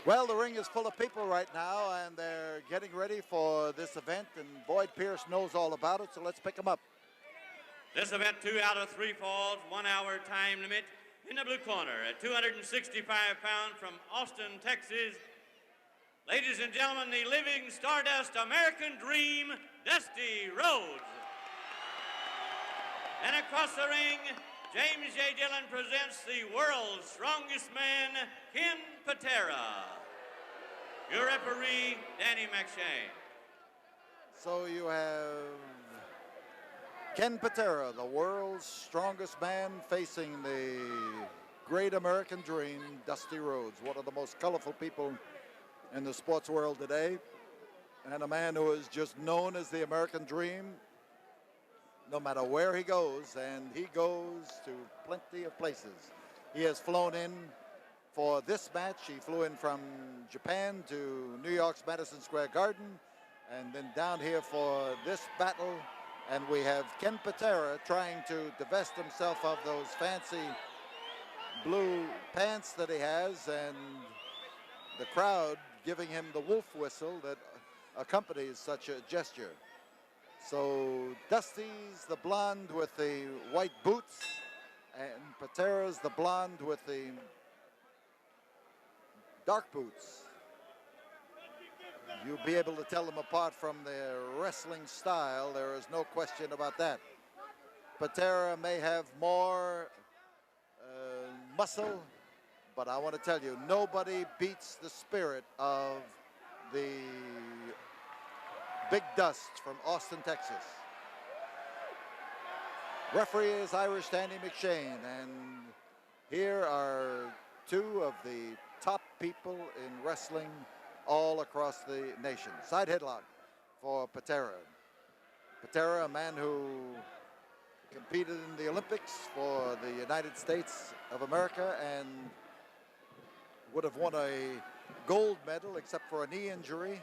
Well, the ring is full of people right now, and they're getting ready for this event, and Boyd Pierce knows all about it, so let's pick him up. This event, 2 out of 3 falls, 1 hour time limit. In the blue corner, at 265 pounds from Austin, Texas, ladies and gentlemen, the living Stardust American Dream, Dusty Rhodes. And across the ring, James J. Dillon presents the world's strongest man, Ken Patera. Your referee, Danny McShane. So you have Ken Patera, the world's strongest man, facing the great American dream, Dusty Rhodes, one of the most colorful people in the sports world today, and a man who is just known as the American dream no matter where he goes, and he goes to plenty of places. He has flown in for this match. He flew in from Japan to New York's Madison Square Garden, and then down here for this battle. And we have Ken Patera trying to divest himself of those fancy blue pants that he has, and the crowd giving him the wolf whistle that accompanies such a gesture. So Dusty's the blonde with the white boots, and Patera's the blonde with the dark boots. You'll be able to tell them apart from their wrestling style. There is no question about that. Patera may have more muscle, but I want to tell you, nobody beats the spirit of the Big Dust from Austin, Texas. Referee is Irish Danny McShane, and here are two of the top people in wrestling all across the nation. Side headlock for Patera. Patera, a man who competed in the Olympics for the United States of America and would have won a gold medal except for a knee injury,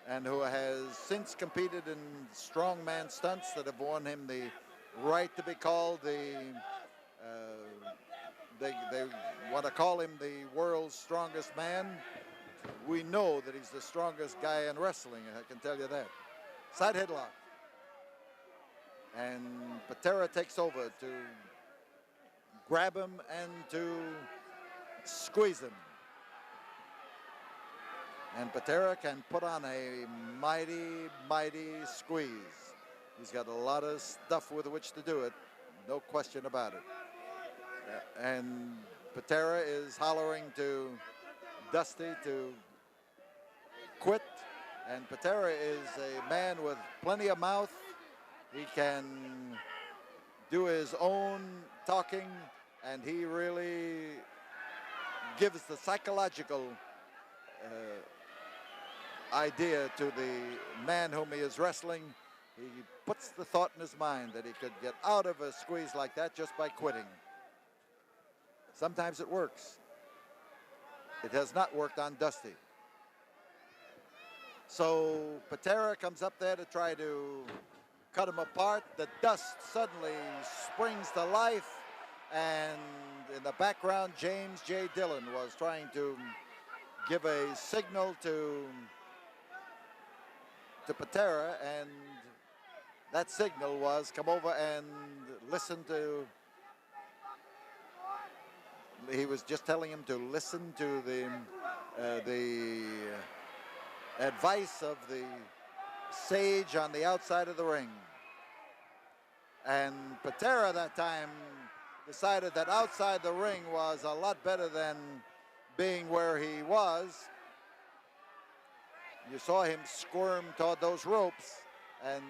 and who has since competed in strongman stunts that have won him the right to be called they want to call him the world's strongest man. We know that he's the strongest guy in wrestling, I can tell you that. Side headlock. And Patera takes over to grab him and to squeeze him. And Patera can put on a mighty, mighty squeeze. He's got a lot of stuff with which to do it, no question about it. And Patera is hollering to Dusty to quit. And Patera is a man with plenty of mouth. He can do his own talking, and he really gives the psychological idea to the man whom he is wrestling. He puts the thought in his mind that he could get out of a squeeze like that just by quitting. Sometimes it works. It has not worked on Dusty. So Patera comes up there to try to cut him apart. The dust suddenly springs to life, and in the background, James J. Dillon was trying to give a signal to Patera, and that signal was come over and listen to. He was just telling him to listen to the advice of the sage on the outside of the ring. And Patera that time decided that outside the ring was a lot better than being where he was. You saw him squirm toward those ropes, and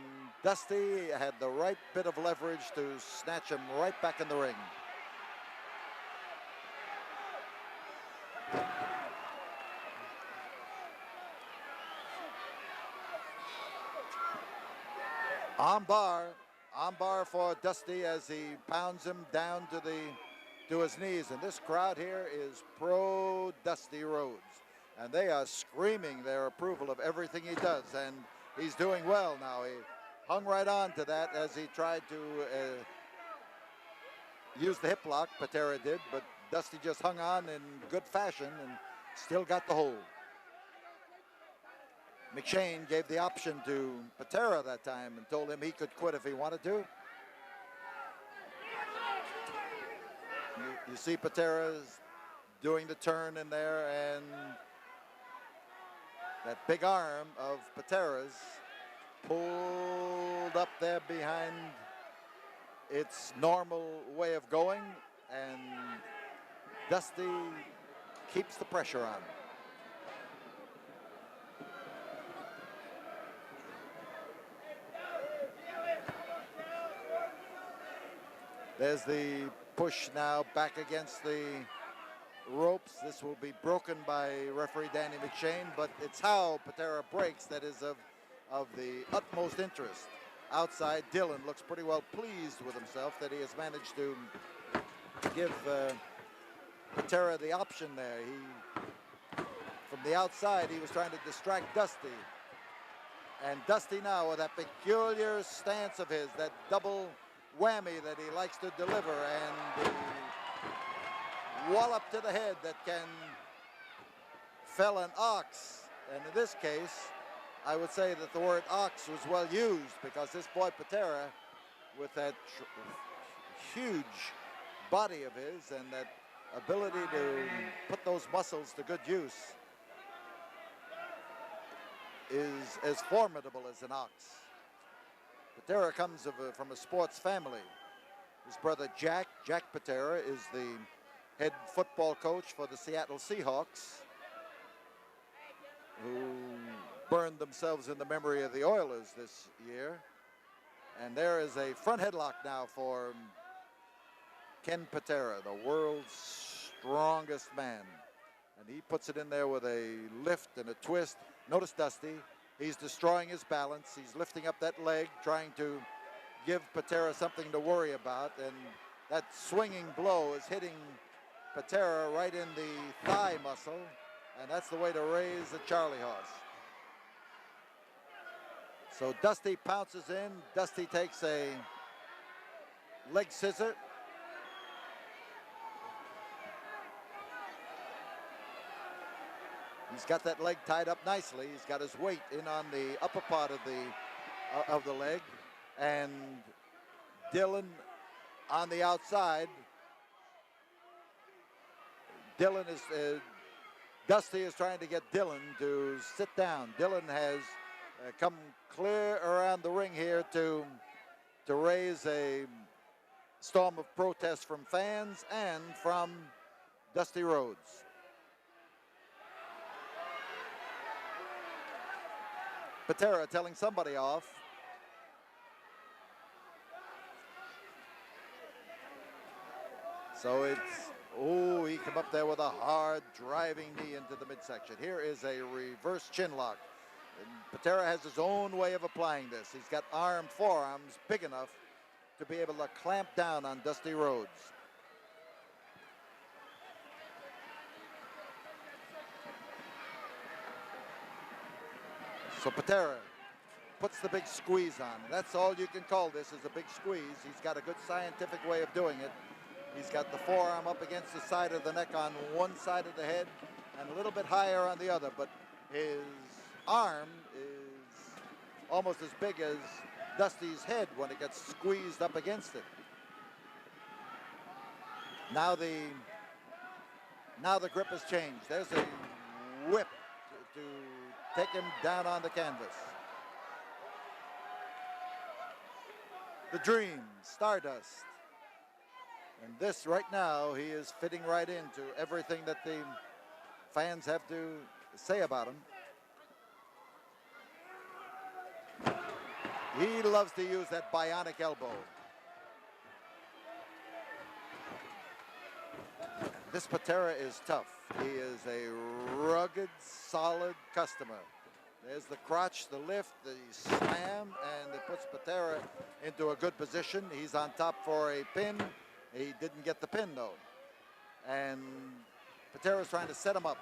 Dusty had the right bit of leverage to snatch him right back in the ring. Arm bar for Dusty as he pounds him down to his knees. And this crowd here is pro Dusty Rhodes, and they are screaming their approval of everything he does, and he's doing well now. He hung right on to that as he tried to use the hip lock, Patera did, but Dusty just hung on in good fashion and Still got the hold. McShane gave the option to Patera that time and told him he could quit if he wanted to. You see Patera's doing the turn in there, and that big arm of Patera's pulled up there behind its normal way of going, and Dusty keeps the pressure on. There's the push now back against the ropes. This will be broken by referee Danny McShane, but it's how Patera breaks that is of the utmost interest. Outside, Dillon looks pretty well pleased with himself that he has managed to give Patera the option there. From the outside, he was trying to distract Dusty. And Dusty now with that peculiar stance of his, that double whammy that he likes to deliver, and the wallop to the head that can fell an ox. And in this case, I would say that the word ox was well used, because this boy Patera, with that huge body of his and that ability to put those muscles to good use, is as formidable as an ox. Patera comes from a sports family. His brother Jack Patera, is the head football coach for the Seattle Seahawks, who burned themselves in the memory of the Oilers this year. And there is a front headlock now for Ken Patera, the world's strongest man. And he puts it in there with a lift and a twist. Notice Dusty, he's destroying his balance. He's lifting up that leg, trying to give Patera something to worry about. And that swinging blow is hitting Patera right in the thigh muscle. And that's the way to raise a Charlie horse. So Dusty pounces in. Dusty takes a leg scissor. He's got that leg tied up nicely. He's got his weight in on the upper part of the leg, and Dillon on the outside. Dusty is trying to get Dillon to sit down. Dillon has come clear around the ring here to raise a storm of protest from fans and from Dusty Rhodes. Patera telling somebody off. So it's, oh, he come up there with a hard driving knee into the midsection. Here is a reverse chin lock. And Patera has his own way of applying this. He's got forearms big enough to be able to clamp down on Dusty Rhodes. So Patera puts the big squeeze on. That's all you can call this, is a big squeeze. He's got a good scientific way of doing it. He's got the forearm up against the side of the neck on one side of the head and a little bit higher on the other, but his arm is almost as big as Dusty's head when it gets squeezed up against it. Now the grip has changed. There's a whip to take him down on the canvas. The Dream, Stardust. And this right now, he is fitting right into everything that the fans have to say about him. He loves to use that bionic elbow. This Patera is tough. He is a rugged, solid customer. There's the crotch, the lift, the slam, and it puts Patera into a good position. He's on top for a pin. He didn't get the pin, though. And Patera's trying to set him up.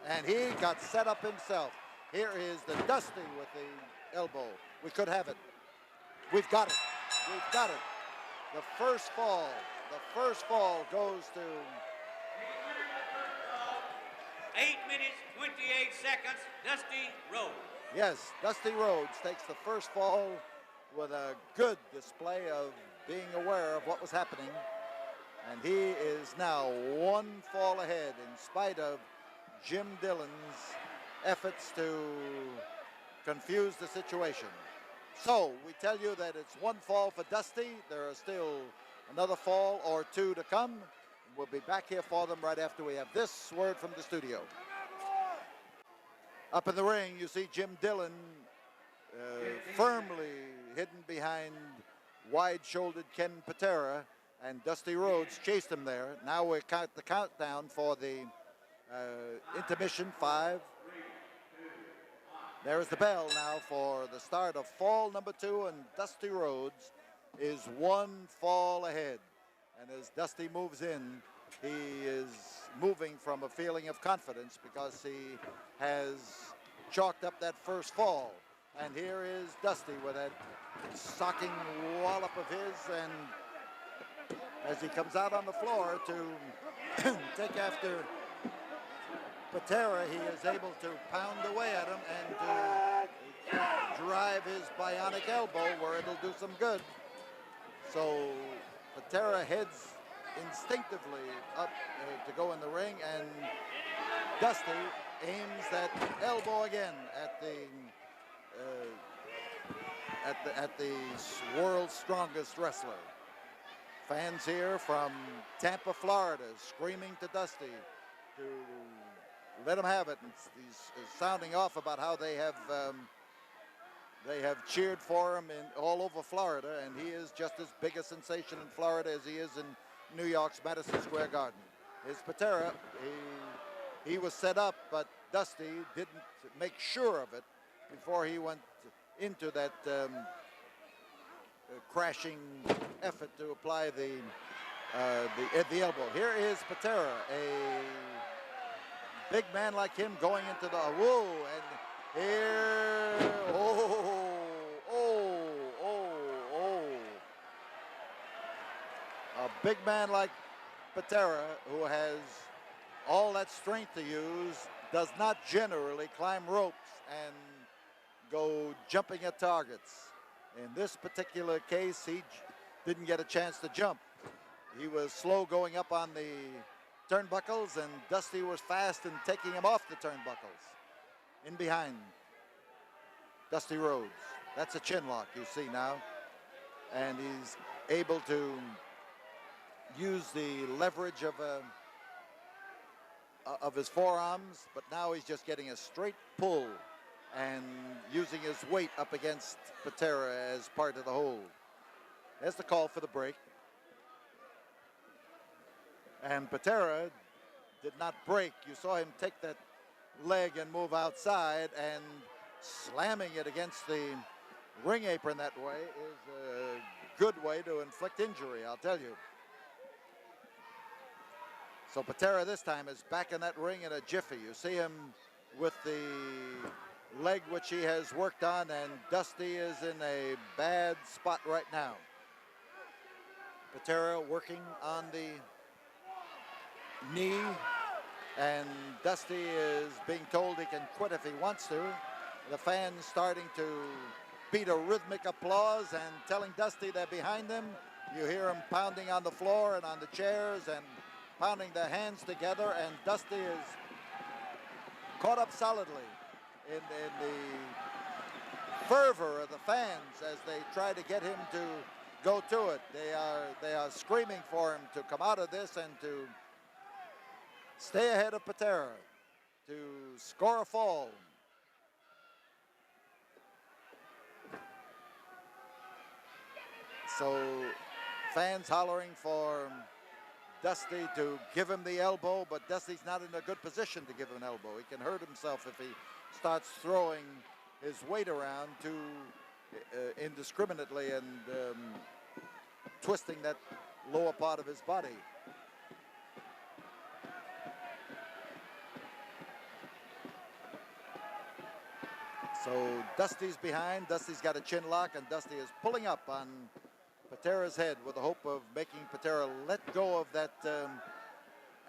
And he got set up himself. Here is the Dusty with the elbow. We could have it. We've got it. We've got it. The first fall goes to 8 minutes, 28 seconds, Dusty Rhodes. Yes, Dusty Rhodes takes the first fall with a good display of being aware of what was happening. And he is now one fall ahead in spite of Jim Dillon's efforts to confuse the situation. So we tell you that it's one fall for Dusty. There are still another fall or two to come. We'll be back here for them right after we have this word from the studio. Up in the ring, you see Jim Dillon firmly hidden behind wide-shouldered Ken Patera, and Dusty Rhodes chased him there. Now we count the countdown for the intermission. 5. There's the bell now for the start of fall number 2, and Dusty Rhodes is one fall ahead. And as Dusty moves in, he is moving from a feeling of confidence because he has chalked up that first fall. And here is Dusty with that socking wallop of his, and as he comes out on the floor to take after Patera, he is able to pound away at him and to drive his bionic elbow where it'll do some good. So Patera heads instinctively up to go in the ring, and Dusty aims that elbow again at the world's strongest wrestler. Fans here from Tampa, Florida, screaming to Dusty to let him have it. And he's sounding off about how they have cheered for him all over Florida, and he is just as big a sensation in Florida as he is in New York's Madison Square Garden. Here's Patera. He was set up, but Dusty didn't make sure of it before he went into that crashing effort to apply the elbow. Here is Patera, a big man like him going into the whoa, and here, a big man like Patera, who has all that strength to use, does not generally climb ropes and go jumping at targets. In this particular case, he didn't get a chance to jump. He was slow going up on the turnbuckles, and Dusty was fast in taking him off the turnbuckles. In behind Dusty Rhodes. That's a chin lock you see now. And he's able to use the leverage of his forearms, but now he's just getting a straight pull and using his weight up against Patera as part of the hold. There's the call for the break. And Patera did not break. You saw him take that leg and move outside, and slamming it against the ring apron that way is a good way to inflict injury, I'll tell you. So Patera this time is back in that ring in a jiffy. You see him with the leg which he has worked on, and Dusty is in a bad spot right now. Patera working on the knee, and Dusty is being told he can quit if he wants to. The fans starting to beat a rhythmic applause and telling Dusty they're behind him. You hear him pounding on the floor and on the chairs and pounding their hands together, and Dusty is caught up solidly in the fervor of the fans as they try to get him to go to it. They are screaming for him to come out of this and to stay ahead of Patera, to score a fall. So fans hollering for Dusty to give him the elbow, but Dusty's not in a good position to give him an elbow. He can hurt himself if he starts throwing his weight around too indiscriminately and twisting that lower part of his body. So Dusty's behind. Dusty's got a chin lock, and Dusty is pulling up on Patera's head with the hope of making Patera let go of that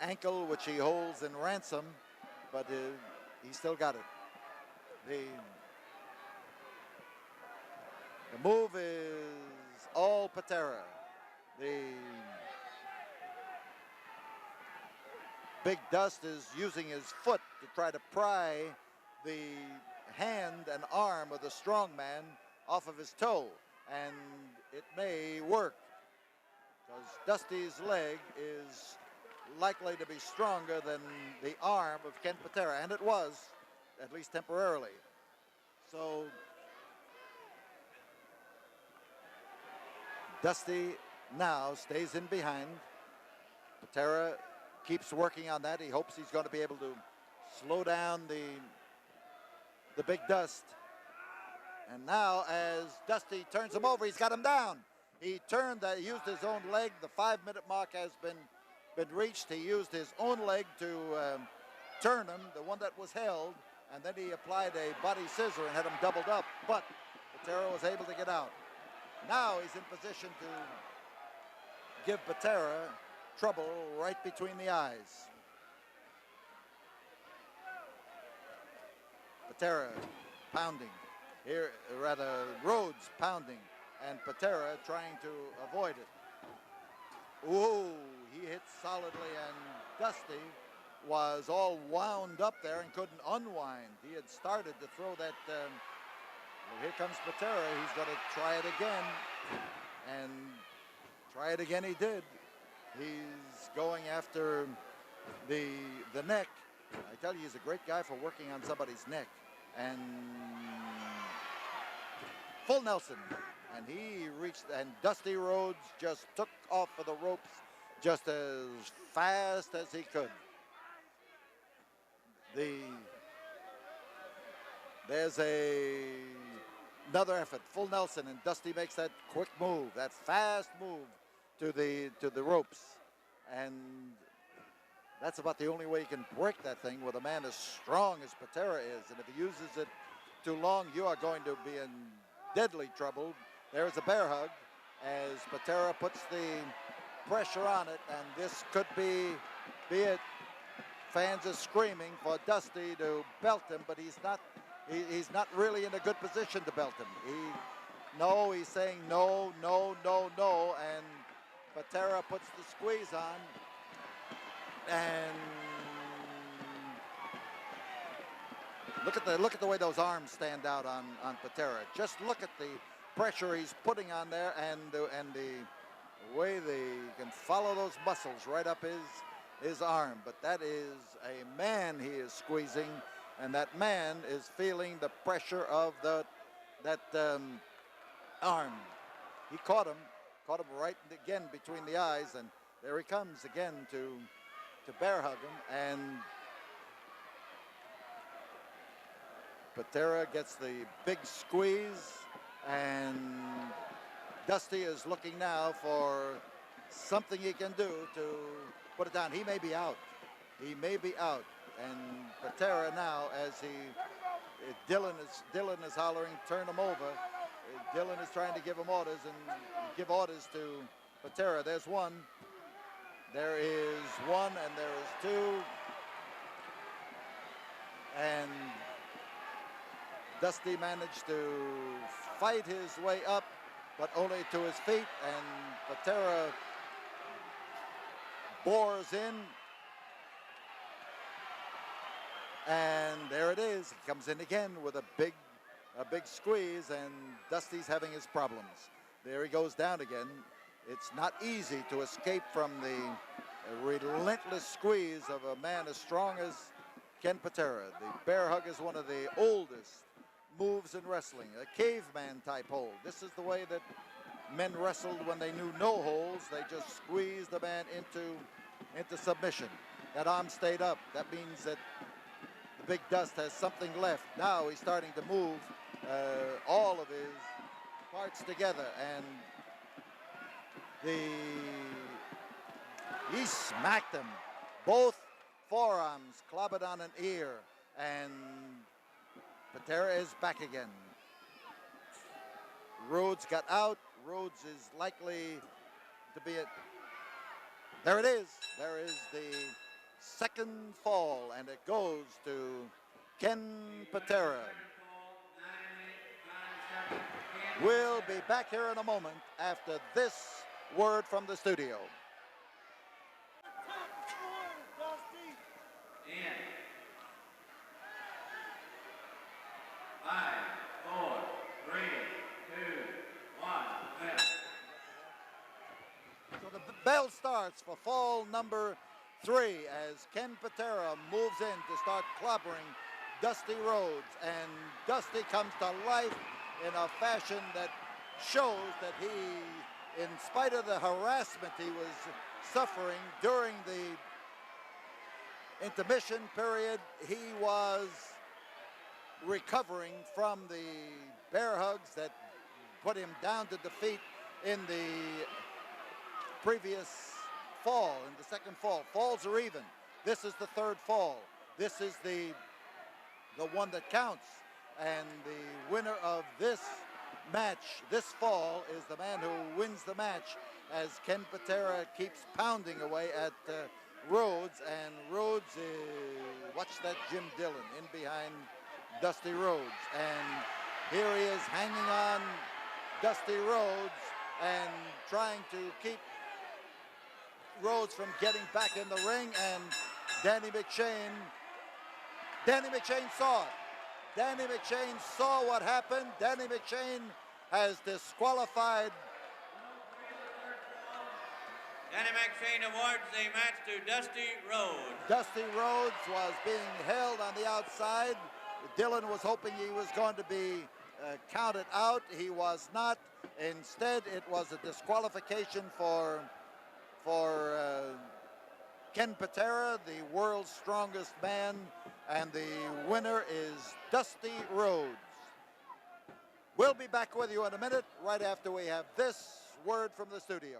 ankle which he holds in ransom. but he still got it. The move is all Patera. The Big Dust is using his foot to try to pry the hand and arm of the strong man off of his toe, and it may work because Dusty's leg is likely to be stronger than the arm of Ken Patera, and it was, at least temporarily. So Dusty now stays in behind. Patera keeps working on that. He hopes he's going to be able to slow down the Big Dust. And now as Dusty turns him over, he's got him down. He turned that, he used his own leg. The 5-minute mark has been reached. He used his own leg to turn him, the one that was held, and then he applied a body scissor and had him doubled up, but Patera was able to get out. Now he's in position to give Patera trouble right between the eyes. Patera pounding. Here, rather, Rhodes pounding, and Patera trying to avoid it. Ooh, he hit solidly, and Dusty was all wound up there and couldn't unwind. He had started to throw that. Well, here comes Patera. He's going to try it again, and try it again he did. He's going after the neck. I tell you, he's a great guy for working on somebody's neck. And full Nelson, and he reached, and Dusty Rhodes just took off of the ropes just as fast as he could. There's another effort, full Nelson, and Dusty makes that quick move, that fast move to the ropes, and that's about the only way you can break that thing with a man as strong as Patera is. And if he uses it too long, you are going to be in deadly trouble. There's a bear hug as Patera puts the pressure on it, and this could be it. Fans are screaming for Dusty to belt him, but he's not really in a good position to belt him. He's saying no, no, no, no, and Patera puts the squeeze on. And look at the way those arms stand out on Patera. Just look at the pressure he's putting on there, and the way he can follow those muscles right up his arm. But that is a man he is squeezing, and that man is feeling the pressure of that arm. He caught him right again between the eyes, and there he comes again to bear hug him, and Patera gets the big squeeze, and Dusty is looking now for something he can do to put it down. He may be out. He may be out, and Patera now, as Dylan is hollering, turn him over. Dylan is trying to give him orders and give orders to Patera. There's one. There is one, and there is two. And Dusty managed to fight his way up, but only to his feet, and Patera bores in. And there it is. He comes in again with a big squeeze, and Dusty's having his problems. There he goes down again. It's not easy to escape from the relentless squeeze of a man as strong as Ken Patera. The bear hug is one of the oldest moves in wrestling, a caveman type hold. This is the way that men wrestled when they knew no holds. They just squeezed the man into submission. That arm stayed up. That means that the Big Dust has something left. Now he's starting to move all of his parts together, and he smacked him. Both forearms clobbered on an ear, and Patera is back again. Rhodes got out. Rhodes is likely to be there it is. There is the second fall, and it goes to Ken Patera. We'll be back here in a moment after this word from the studio. So the bell starts for fall number 3 as Ken Patera moves in to start clobbering Dusty Rhodes, and Dusty comes to life in a fashion that shows that he, in spite of the harassment he was suffering during the intermission period, he was recovering from the bear hugs that put him down to defeat in the previous fall, in the second fall. Falls are even. This is the third fall. This is the one that counts. And the winner of this match this fall is the man who wins the match, as Ken Patera keeps pounding away at Rhodes, and Rhodes is, watch that Jim Dillon in behind Dusty Rhodes, and here he is hanging on Dusty Rhodes and trying to keep Rhodes from getting back in the ring, and Danny McShane saw it. Danny McShane saw what happened. Danny McShane has disqualified. Danny McShane awards the match to Dusty Rhodes. Dusty Rhodes was being held on the outside. Dillon was hoping he was going to be counted out. He was not. Instead, it was a disqualification for Ken Patera, the world's strongest man, and the winner is Dusty Rhodes. We'll be back with you in a minute, right after we have this word from the studio.